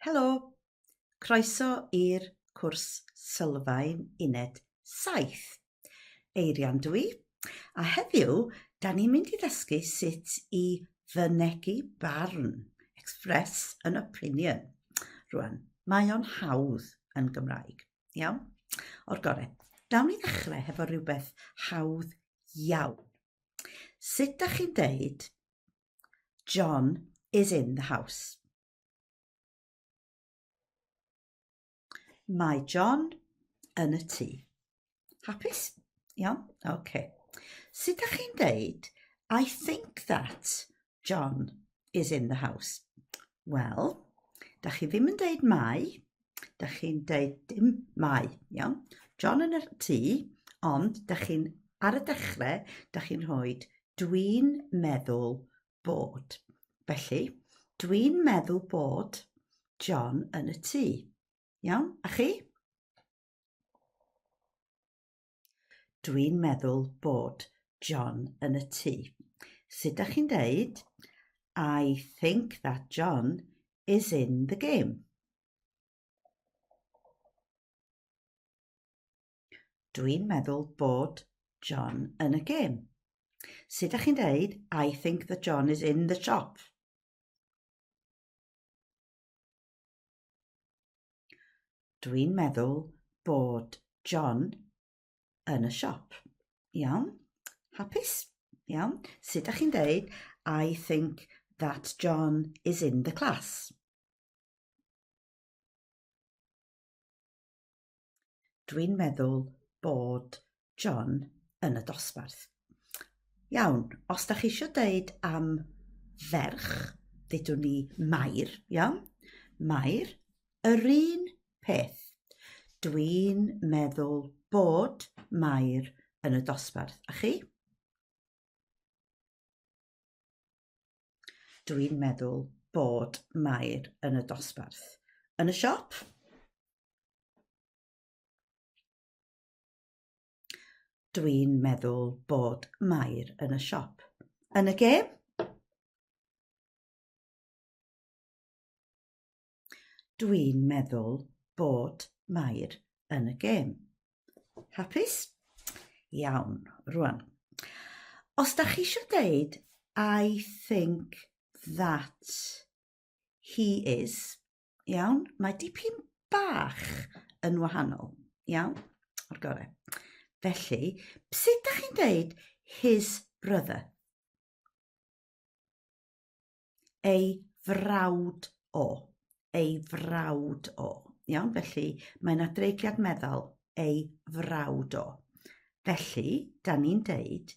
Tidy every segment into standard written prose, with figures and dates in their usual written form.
Helo, croeso i'r cwrs Sylfaen Uned 7. Eirian dwi, a heddiw, da ni'n mynd i ddysgu sut i fynegu barn, express an opinion. Rwan, mae o'n hawdd yn Gymraeg, iawn? O'r gorau, dawn ni ddechrau hefo rhywbeth hawdd iawn. Sut da chi'n deud, John is in the house? Mae John yn y tŷ. Hapus? Iawn? OK. Sut da chi'n deud, I think that John is in the house? Wel, da chi ddim yn deud mai, da chi'n deud dim mai, iawn? John yn y tŷ, ond da chi'n, ar y dechrau, da chi'n rhoi dwi'n meddwl bod. Felly, dwi'n meddwl bod John yn y tŷ. Iawn, a chi? Dwi'n meddwl bod John yn y tŷ. Sut da chi'n deud? I think that John is in the game. Dwi'n meddwl bod John yn y gêm. Sut da chi'n deud? I think that John is in the shop. Dwi'n meddwl bod John yn y siop. Iawn? Hapus? Iawn? Sut da chi'n deud, I think that John is in the class? Dwi'n meddwl bod John yn y dosbarth. Iawn, os da chi eisiau deud am ferch, ddedwn ni Mair, iawn? Mair, yr un peth. Dwi'n meddwl bod Mair yn y dosbarth. A chi? Dwi'n meddwl bod Mair yn y dosbarth. Yn y siop? Dwi'n meddwl bod Mair yn y siop. Yn y gêm? Dwi'n meddwl bod Mair yn y gêm. Hapus? Iawn, rwan. Os da chi eisiau deud, I think that he is, iawn, mae dipyn bach yn wahanol, iawn, o'r gorau. Felly, sut da chi'n deud his brother? Ei frawd o. Ei frawd o. Iawn, felly mae'n adreigliad meddal ei frawd o. Felly, da ni'n deud,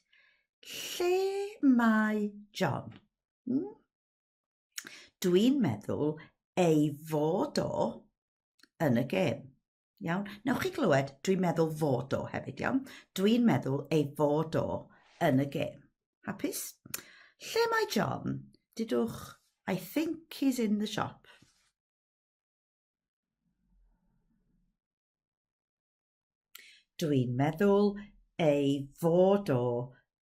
lle mae John? Dwi'n meddwl ei fod o yn y gêm. Iawn? Newch chi glywed, dwi'n meddwl fod o hefyd, iawn? Dwi'n meddwl ei fod o yn y gêm. Hapus? Lle mae John? Dydwch, I think he's in the shop. Dwi'n meddwl ei fod o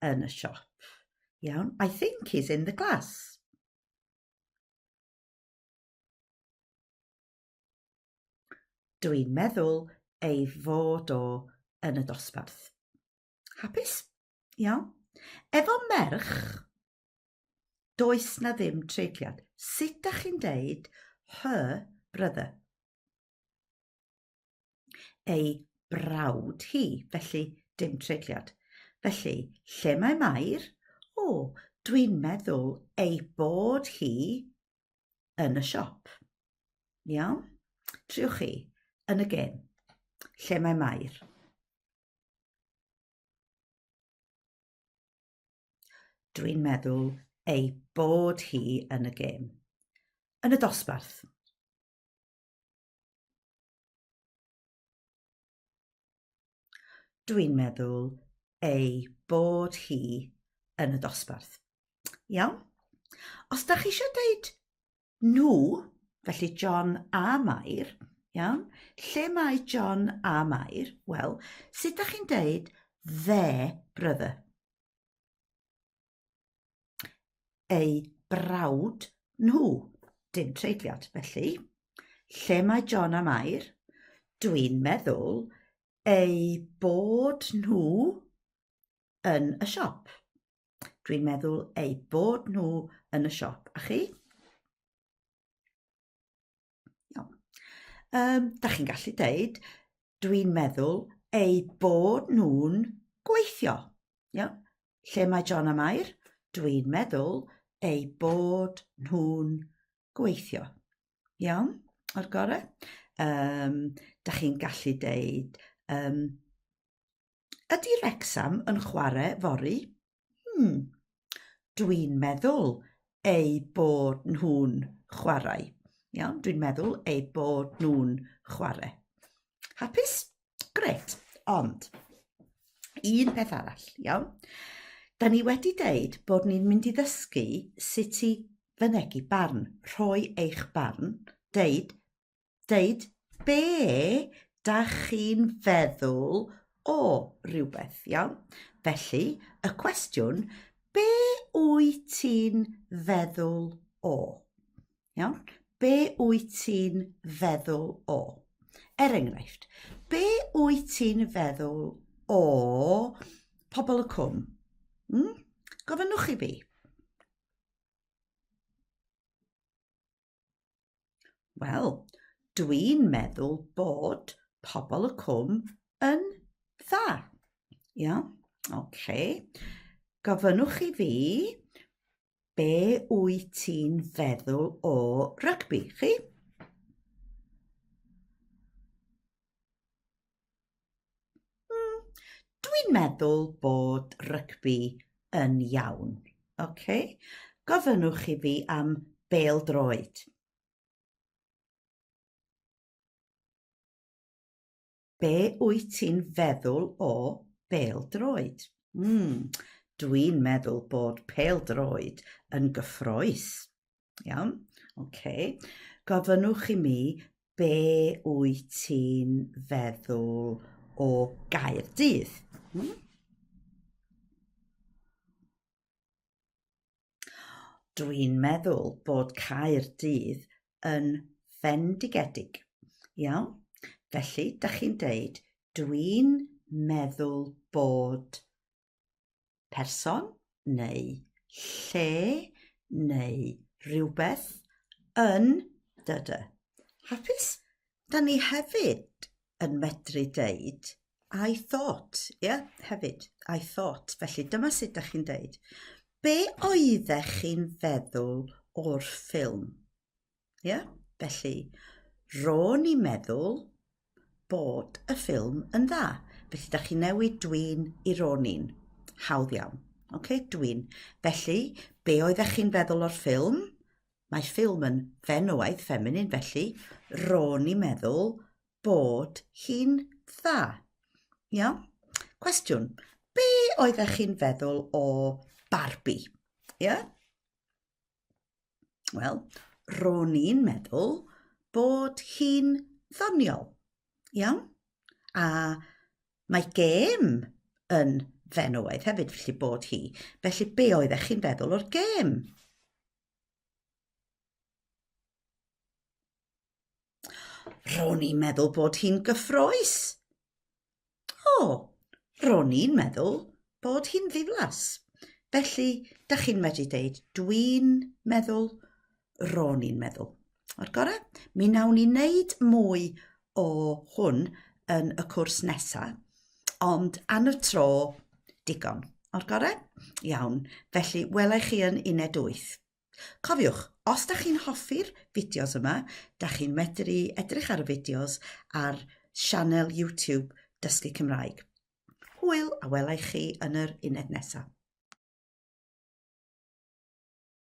yn y siop. Iawn? I think he's in the class. Dwi'n meddwl ei fod o yn y dosbarth. Hapus? Iawn? Efo merch, does na ddim treigliad. Sut da chi'n deud her brother? Ei brawd hi, felly dim treigliad. Felly, lle mae Mair? O, dwi'n meddwl ei bod hi yn y siop. Iawn? Triwch chi, yn y gêm. Lle mae Mair? Dwi'n meddwl ei bod hi yn y gêm. Yn y dosbarth. Dwi'n meddwl ei bod hi yn y dosbarth. Iawn? Os da chi eisiau deud nhw, felly John a Mair, iawn? Lle mae John a Mair? Wel, sut da chi'n deud their brother? Ei brawd nhw, dim treigliad, felly lle mae John a Mair? Dwi'n meddwl eu bod nhw yn y siop. Dwi'n meddwl eu bod nhw yn y siop. A chi? Da chi'n gallu deud, dwi'n meddwl eu bod nhw'n gweithio. Lle mae John a Mair? Dwi'n meddwl eu bod nhw'n gweithio. Iawn, o'r gorau. Da chi'n gallu deud, ydy Wrecsam yn chwarae fori? Dwi'n meddwl eu bod nhw'n chwarae. Iawn, dwi'n meddwl eu bod nhw'n chwarae. Hapus? Gret. Ond, un peth arall, iawn? Da ni wedi deud bod ni'n mynd i ddysgu sut i fynegu barn, rhoi eich barn, deud be da chi'n feddwl o rhywbeth, iawn? Felly, y cwestiwn, be wyt ti'n feddwl o? Iawn? Be wyt ti'n feddwl o? Enghraifft, be wyt ti'n feddwl o pobl y cwm? Gofynnwch i fi. Wel, dwi'n meddwl bod pobl y cwm yn dda. Iawn? Oce. Gofynnwch i fi, be wyt ti'n feddwl o rygbi, chi? Dwi'n meddwl bod rygbi yn iawn. Gofynnwch i fi am bêl-droed. Be wyt ti'n feddwl o bêl-droed? Dwi'n meddwl bod pêl-droed yn gyffrous. Iawn? Gofynnwch i mi, be wyt ti'n feddwl o Gaerdydd? Dwi'n meddwl bod Caerdydd yn fendigedig. Iawn? Felly, da chi'n deud, dwi'n meddwl bod person neu lle neu rhywbeth yn dydy. Hapus? Da ni hefyd yn medru deud I thought, hefyd, I thought. Felly dyma sut da chi'n deud. Be oeddech chi'n feddwl o'r ffilm? Felly, ro'n i'n meddwl bod y ffilm yn dda. Felly, da chi'n newid dwi'n i ro'n i'n. Hawdd iawn. Dwi'n. Felly, be oeddech chi'n feddwl o'r ffilm? Mae ffilm yn fenywaidd feminin, felly ro'n i'n meddwl bod hi'n dda. Cwestiwn, be oeddech chi'n feddwl o Barbie? Wel, ro'n i'n meddwl bod hi'n ddoniol. A mae gêm yn fenywaidd hefyd, felly bod hi. Felly, be oeddech chi'n feddwl o'r gêm? Ro'n i'n meddwl bod hi'n gyffrous. Ro'n i'n meddwl bod hi'n ddiflas. Felly, da chi'n medru deud, dwi'n meddwl, ro'n i'n meddwl. O'r gorau, mi nawn ni wneud mwy o hwn yn y cwrs nesaf, ond an y tro digon. O'r gorau? Iawn. Felly, welai chi yn uned 8. Cofiwch, os da chi'n hoffi'r fideos yma, da chi'n medru edrych ar y fideos ar sianel YouTube Dysgu Cymraeg. Hwyl a welai chi yn yr uned nesaf.